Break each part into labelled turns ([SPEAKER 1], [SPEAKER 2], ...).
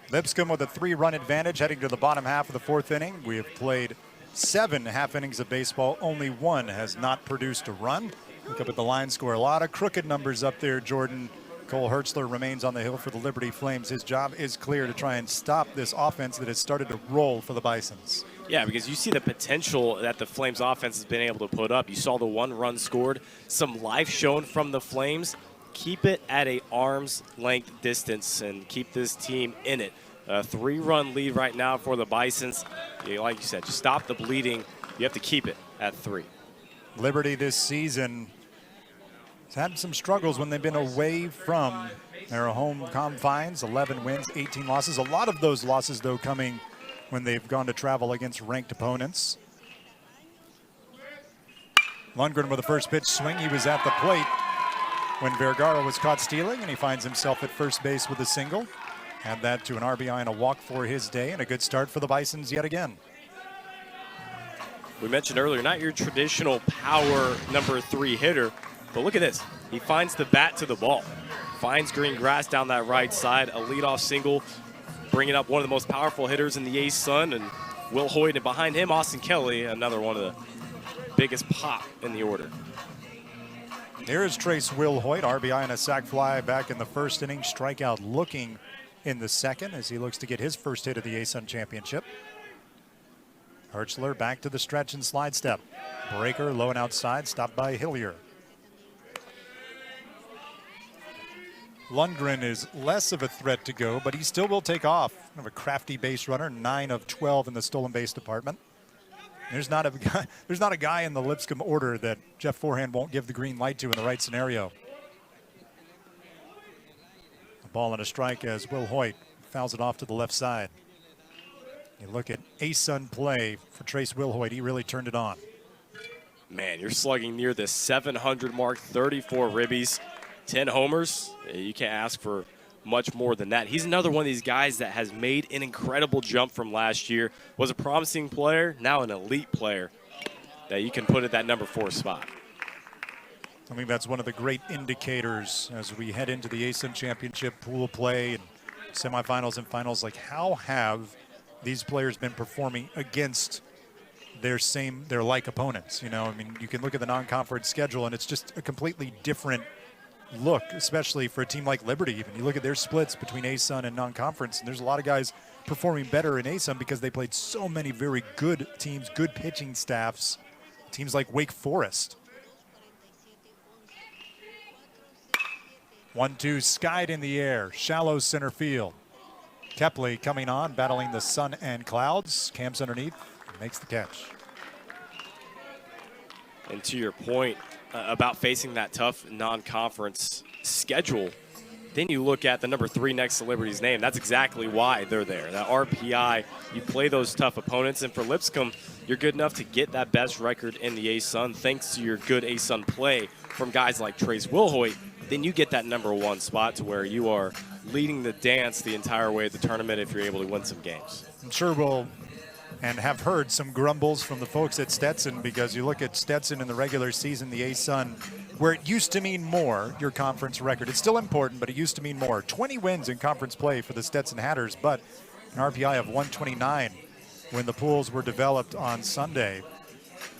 [SPEAKER 1] Lipscomb with a 3-run advantage heading to the bottom half of the 4th inning. We have played 7 half innings of baseball. Only 1 has not produced a run. Look up at the line score. A lot of crooked numbers up there, Jordan. Cole Hertzler remains on the hill for the Liberty Flames. His job is clear to try and stop this offense that has started to roll for the Bisons.
[SPEAKER 2] Yeah, because you see the potential that the Flames offense has been able to put up. You saw the 1 run scored, some life shown from the Flames. Keep it at a arm's length distance and keep this team in it. A 3-run lead right now for the Bisons. Like you said, just stop the bleeding. You have to keep it at 3.
[SPEAKER 1] Liberty this season has had some struggles when they've been away from their home confines. 11 wins, 18 losses. A lot of those losses, though, coming when they've gone to travel against ranked opponents. Lundgren with the first pitch swing. He was at the plate when Vergara was caught stealing, and he finds himself at first base with a single. Add that to an RBI and a walk for his day, and a good start for the Bisons yet again.
[SPEAKER 2] We mentioned earlier, not your traditional power number 3 hitter, but look at this. He finds the bat to the ball, finds green grass down that right side, a leadoff single, bringing up one of the most powerful hitters in the ASUN, and Will Hoyt, and behind him, Austin Kelly, another one of the biggest pop in the order.
[SPEAKER 1] Here is Trace Will Hoyt, RBI and a sac fly back in the 1st inning, strikeout looking in the 2nd as he looks to get his first hit of the ASUN championship. Hertzler back to the stretch and slide step. Breaker low and outside, stopped by Hillier. Lundgren is less of a threat to go, but he still will take off. Kind of a crafty base runner, 9 of 12 in the stolen base department. There's not a guy in the Lipscomb order that Jeff Forehand won't give the green light to in the right scenario. A ball and a strike as Will Hoyt fouls it off to the left side. You look at ASUN play for Trace Will Hoyt, he really turned it on.
[SPEAKER 2] Man, you're slugging near the 700 mark, 34 ribbies, 10 homers. You can't ask for much more than that. He's another one of these guys that has made an incredible jump from last year, was a promising player, now an elite player that you can put at that number 4 spot.
[SPEAKER 1] I think that's one of the great indicators as we head into the ASUN championship pool play and semifinals and finals. Like, how have these players been performing against their like opponents? You know, I mean, you can look at the non-conference schedule and it's just a completely different look, especially for a team like Liberty. Even you look at their splits between ASUN and non-conference, and there's a lot of guys performing better in ASUN because they played so many very good teams, good pitching staffs, teams like Wake Forest. 1-2 skied in the air, shallow center field. Kepley coming on, battling the sun and clouds. Camps underneath, makes the catch.
[SPEAKER 2] And to your point about facing that tough non-conference schedule, then you look at the number 3 next to Liberty's name. That's exactly why they're there. That RPI, you play those tough opponents, and for Lipscomb, you're good enough to get that best record in the ASUN thanks to your good ASUN play from guys like Trace Will Hoyt. Then you get that number 1 spot to where you are leading the dance the entire way of the tournament if you're able to win some games.
[SPEAKER 1] I'm sure we'll and have heard some grumbles from the folks at Stetson, because you look at Stetson in the regular season, the ASUN, where it used to mean more, your conference record. It's still important, but it used to mean more. 20 wins in conference play for the Stetson Hatters, but an RPI of 129 when the pools were developed on Sunday.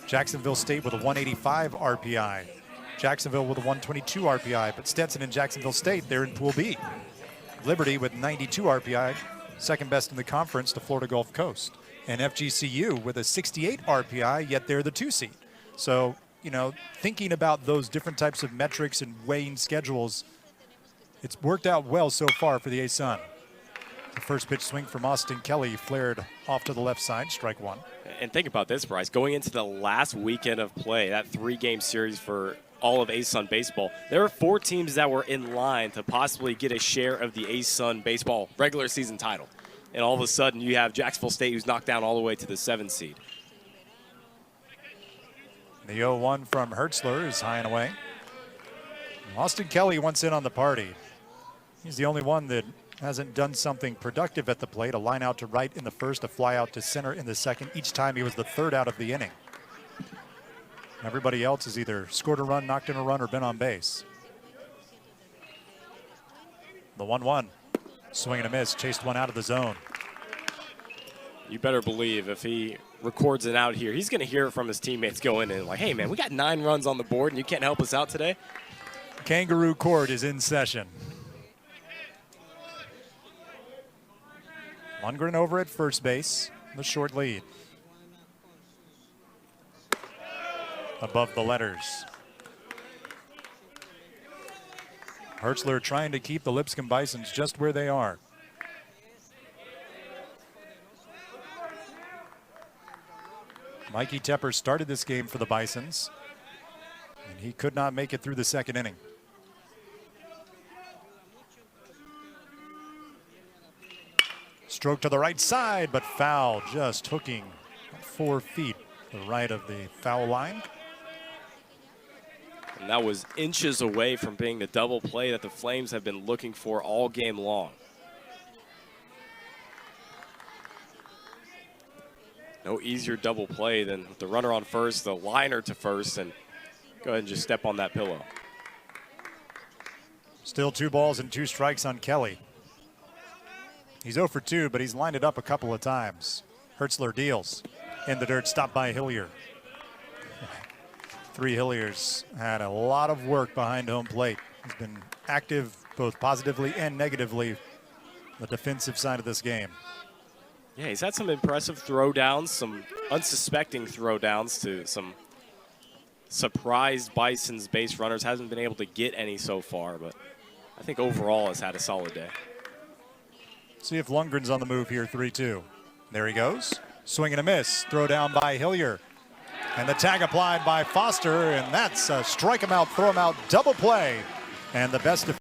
[SPEAKER 1] Jacksonville State with a 185 RPI. Jacksonville with a 122 RPI, but Stetson and Jacksonville State, they're in Pool B. Liberty with 92 RPI, second best in the conference to Florida Gulf Coast. And FGCU with a 68 RPI, yet they're the 2 seed. So, you know, thinking about those different types of metrics and weighing schedules, it's worked out well so far for the ASUN. The first pitch swing from Austin Kelly flared off to the left side, strike 1.
[SPEAKER 2] And think about this, Bryce. Going into the last weekend of play, that 3-game series for all of ASUN baseball, there were 4 teams that were in line to possibly get a share of the ASUN baseball regular season title. And all of a sudden, you have Jacksonville State, who's knocked down all the way to the 7th seed.
[SPEAKER 1] The 0-1 from Hertzler is high and away. Austin Kelly once in on the party. He's the only one that hasn't done something productive at the plate. A line out to right in the first, a fly out to center in the second. Each time he was the 3rd out of the inning. Everybody else has either scored a run, knocked in a run, or been on base. The 1-1. Swing and a miss, chased one out of the zone.
[SPEAKER 2] You better believe if he records an out here, he's going to hear it from his teammates going in like, hey, man, we got 9 runs on the board and you can't help us out today.
[SPEAKER 1] Kangaroo Court is in session. Lundgren over at first base, the short lead. Above the letters. Hertzler trying to keep the Lipscomb Bisons just where they are. Mikey Tepper started this game for the Bisons, and he could not make it through the second inning. Stroke to the right side, but foul, just hooking 4 feet to the right of the foul line.
[SPEAKER 2] And that was inches away from being the double play that the Flames have been looking for all game long. No easier double play than with the runner on first, the liner to first, and go ahead and just step on that pillow.
[SPEAKER 1] Still 2 balls and 2 strikes on Kelly. He's 0 for 2, but he's lined it up a couple of times. Hertzler deals in the dirt, stopped by Hillier. 3 Hilliers had a lot of work behind home plate. He's been active both positively and negatively the defensive side of this game.
[SPEAKER 2] Yeah, he's had some impressive throwdowns, some unsuspecting throwdowns to some surprised Bison's base runners. Hasn't been able to get any so far, but I think overall has had a solid day.
[SPEAKER 1] See if Lundgren's on the move here, 3-2. There he goes. Swing and a miss. Throw down by Hillier. And the tag applied by Foster, and that's a strike him out, throw him out, double play. And the best